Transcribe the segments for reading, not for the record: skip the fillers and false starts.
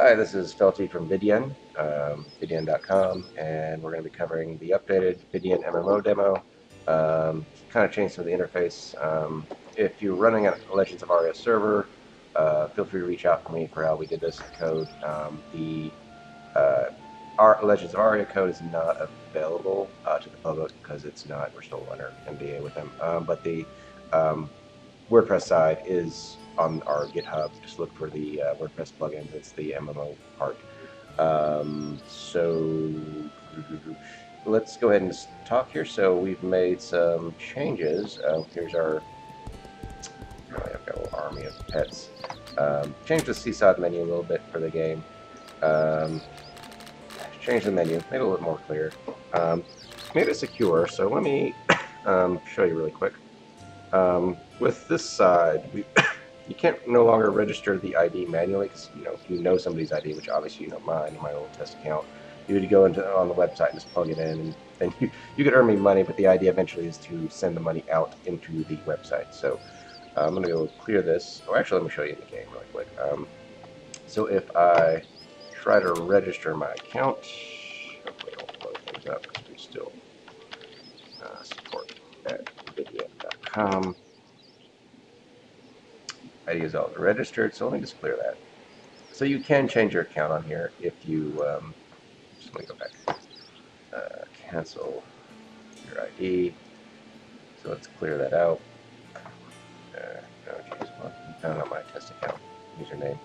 Hi, this is Felty from VidYen, VidYen.com, and we're going to be covering the updated VidYen MMO demo. Kind of changed some of the interface. If you're running a Legends of Aria server, feel free to reach out to me for how we did this code. Our Legends of Aria code is not available to the public because it's not. We're still under NDA with them. But the WordPress side is on our GitHub. Just look for the WordPress plugins. It's the MMO part. So let's go ahead and talk here. So we've made some changes. Here's our I've got a little army of pets. Changed the seesaw menu a little bit for the game. Changed the menu, made it a little more clear. Made it secure. So let me show you really quick. With this side, you can't no longer register the ID manually because if you know somebody's ID, which obviously you know mine, my old test account, you would go on the website and just plug it in, and then you could earn me money. But the idea eventually is to send the money out into the website. So I'm going to go clear this. Oh, actually, let me show you in the game really quick. So if I try to register my account, hopefully it won't blow things up because we still support at VidYen.com. ID is always registered, so let me just clear that. So you can change your account on here if you, just let me go back, cancel your ID. So let's clear that out. Found out my test account username.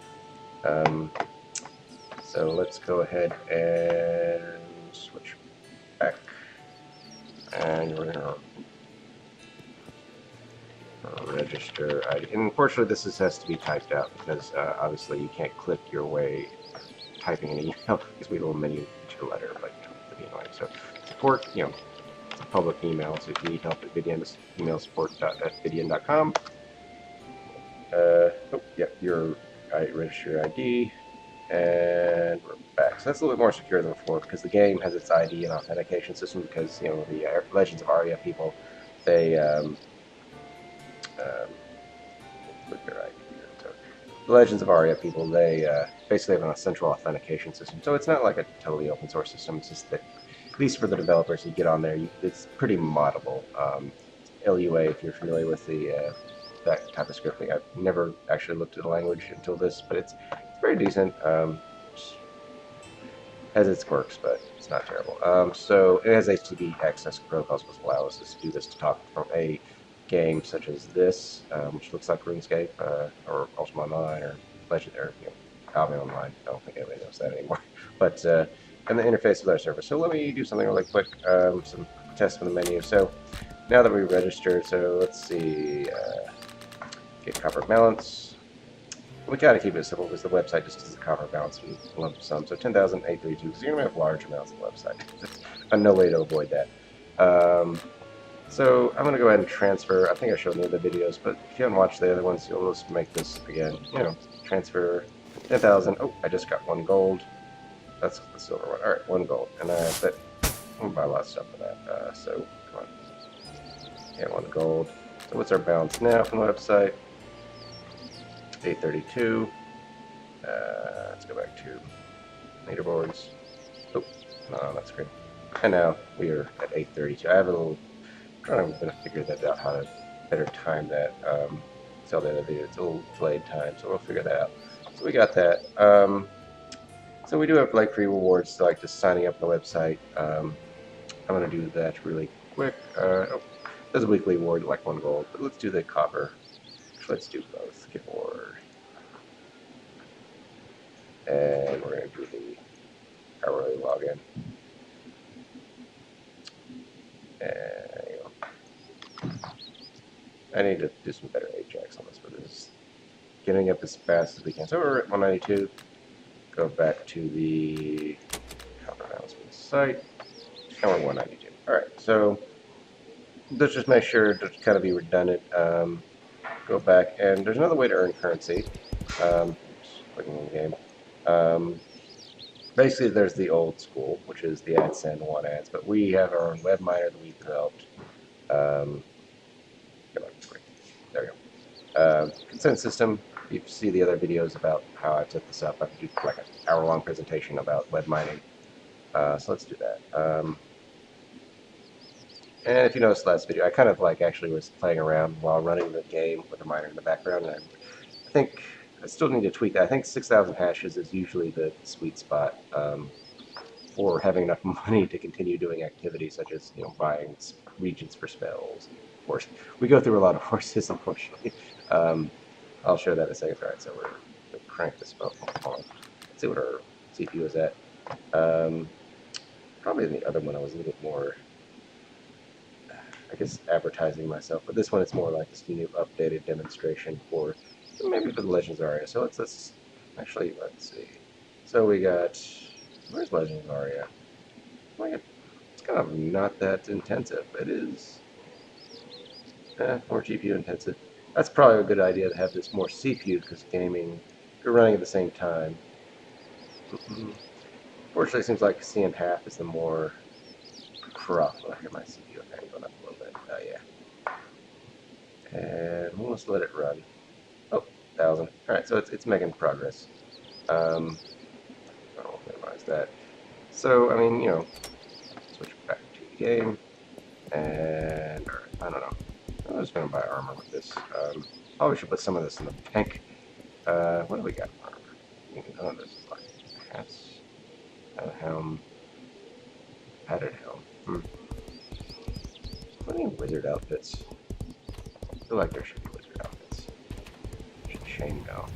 So let's go ahead and switch back, and we're going to register ID. And unfortunately, this has to be typed out because obviously you can't click your way typing an email because we have a little menu to letter, but it'd be annoying. So support, it's a public email. So if you need help at VidYen, just email support@vidyen.com. Register your ID, and we're back. So that's a little bit more secure than before because the game has its ID and authentication system. Because the Legends of Aria people, they click their ID here. So the Legends of Aria people, they basically have a central authentication system. So it's not like a totally open source system. It's just that, at least for the developers, you get on there, it's pretty moddable. LoA, if you're familiar with that type of scripting. I've never actually looked at the language until this, but it's very decent. Has its quirks, but it's not terrible. So it has HTTP access protocols, which allows us to do this to talk from a game such as this, which looks like RuneScape or Ultima Online or Legend or Albion Online. I don't think anybody knows that anymore. But and the interface with our server. So let me do something really quick. Some tests from the menu. So now that we've registered, so let's see. Get copper balance. We gotta keep it simple because the website just does the copper balance in lump sum. So 10,832 because you're gonna have large amounts on the website. There's no way to avoid that. So I'm gonna go ahead and transfer. I think I showed in the other videos, but if you haven't watched the other ones, you'll just make this again. Transfer 10,000. Oh, I just got 1 gold. That's the silver one. All right, 1 gold, and I'm gonna buy a lot of stuff for that. So come on, yeah, 1 gold. So what's our balance now from the website? 832. Let's go back to leaderboards. Oh, no, that's great. And now we are at 832. I have a little trying to figure that out, how to better time that. Tell the other video, it's a little delayed time, so we'll figure that out. So we got that. So we do have like free rewards, like just signing up on the website. I'm gonna do that really quick. There's a weekly reward, like 1 gold, but let's do the copper. Let's do both. Get more. And we're going to do the hourly login. And I need to do some better Ajax on this, but this is getting up as fast as we can. So we're at 192. Go back to the copper announcement site. And we're 192. Alright, so let's just make sure to kind of be redundant. Go back, and there's another way to earn currency. Just clicking in the game. Basically, there's the old school, which is the ad send, one ads, but we have our own WebMiner that we've developed. There we go. Consent system. you see the other videos about how I set this up, I could do like an hour-long presentation about web mining. So let's do that. And if you noticed last video, I kind of like actually was playing around while running the game with the miner in the background, and I think I still need to tweak that. I think 6,000 hashes is usually the sweet spot for having enough money to continue doing activities such as, buying regions for spells. Of course, we go through a lot of horses, unfortunately. I'll show that in a second. All right, so we're going to crank this up. Hold on. Let's see what our CPU is at. Probably in the other one I was a little bit more, I guess, advertising myself, but this one it's more like this new updated demonstration for maybe for the Legends of Aria. So let's see. So we got, where's Legends of Aria? It's kind of not that intensive. It is more GPU intensive. That's probably a good idea to have this more CPU because gaming, you're running at the same time. Fortunately, it seems like CM half is the more profitable. I hear my CPU kind of going up a little bit. Yeah. And we'll just let it run. Oh, 1,000. All right, so it's making progress. I'll minimize that. So, I mean, switch back to the game. And, I don't know. I'm just going to buy armor with this. Probably should put some of this in the tank. What do we got for armor? None of this is like hats, helm, padded helm. Any wizard outfits? I feel like there should be wizard outfits. Chainmail.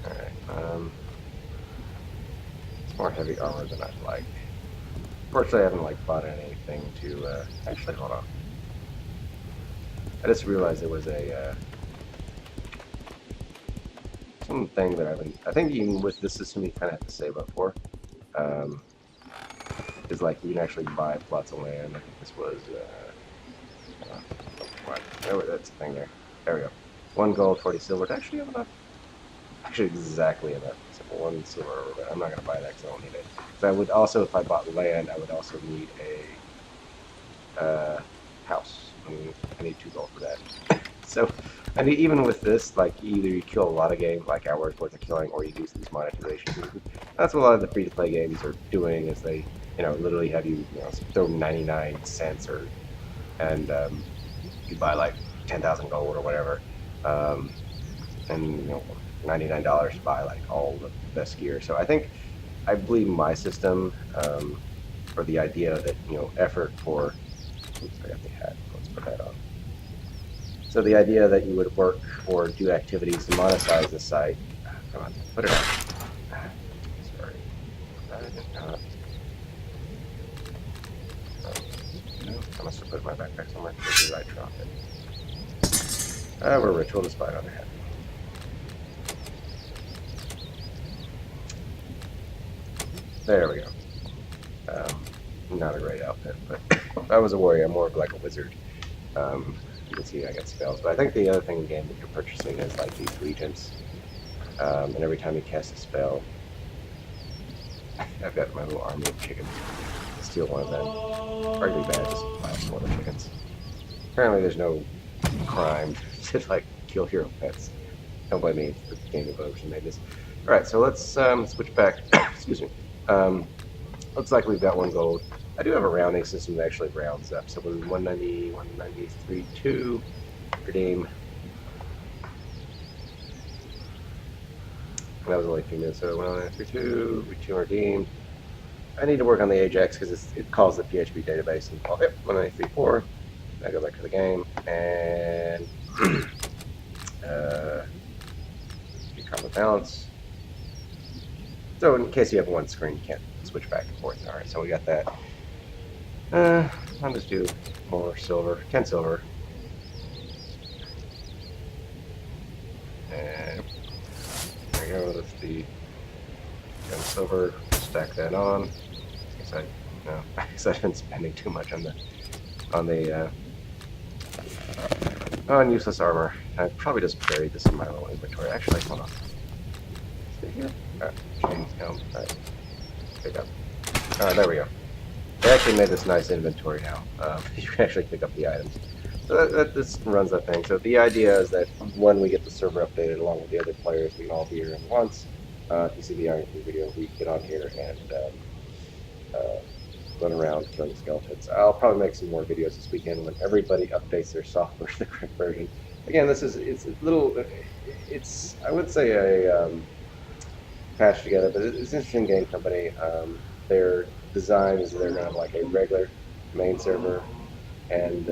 Alright, it's more heavy armor than I'd like. Fortunately, I haven't bought anything to, actually, hold on. I just realized there was a, something that I think even with this system you kind of have to save up for. Is you can actually buy plots of land. I think this was, that's the thing there. There we go. 1 gold, 40 silver. Do I actually have enough? Actually, exactly enough. Except for 1 silver, but I'm not going to buy that because I don't need it. Because I would also, if I bought land, I would also need a house. I need 2 gold for that. So, I mean, even with this, either you kill a lot of game, like hours worth of killing, or you do these monetizations. That's what a lot of the free-to-play games are doing, is they, literally have you, throw 99 cents and you buy 10,000 gold or whatever, and $99 to buy all the best gear. So I believe my system, or the idea that effort for, oops, I got the hat. Let's put that on. So the idea that you would work or do activities to monetize the site. Come on, put it on. Sorry. I must have put it in my backpack somewhere. Maybe I dropped it. We're rich. We'll just buy it on the head. There we go. Not a great outfit, but if I was a warrior, I'm more of like a wizard. You can see I got spells, but I think the other thing in the game that you're purchasing is these regents. And every time you cast a spell, I've got my little army of chickens. Steal one of them. Arguably bad, just blast one of the chickens. Apparently there's no crime to kill hero pets. Don't blame me, the game developers who made this. Alright, so let's switch back. Excuse me. Looks like we've got 1 gold. I do have a rounding system that actually rounds up. So when 190, 193, 2, redeem. That was only a few minutes, so 193, 2 redeemed. I need to work on the Ajax because it calls the PHP database and call it 193, 4. I go back to the game and combo balance. So in case you have one screen, you can't switch back and forth. Alright, so we got that. I'll just do more silver, 10 silver. And there we go, that's the 10 silver, stack that on. I guess I've been spending too much on useless armor. I probably just buried this in my little inventory. Actually, hold on. Is it here? Alright, chains down. Alright, pick up. Alright, there we go. They actually made this nice inventory now. You can actually pick up the items. So this runs that thing. So the idea is that when we get the server updated along with the other players, we can all be here at once. If you see the Iron King video, we get on here and uh, run around killing skeletons. I'll probably make some more videos this weekend when everybody updates their software to the correct version. Again, it's a little, it's I would say a patched together, but it's an interesting game company. Their design is they're going to have like a regular main server and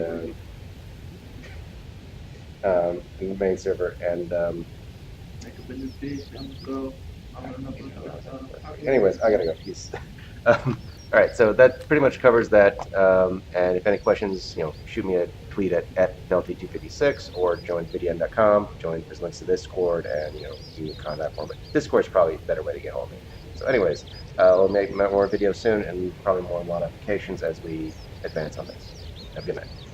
main server and anyways, I gotta go. Peace. All right, so that pretty much covers that. And if any questions, shoot me a tweet at Delty256 or join VidYen.com. There's links to Discord and you can contact form. But Discord's probably a better way to get hold of me. So, anyways, we'll make more videos soon and probably more modifications as we advance on this. Have a good night.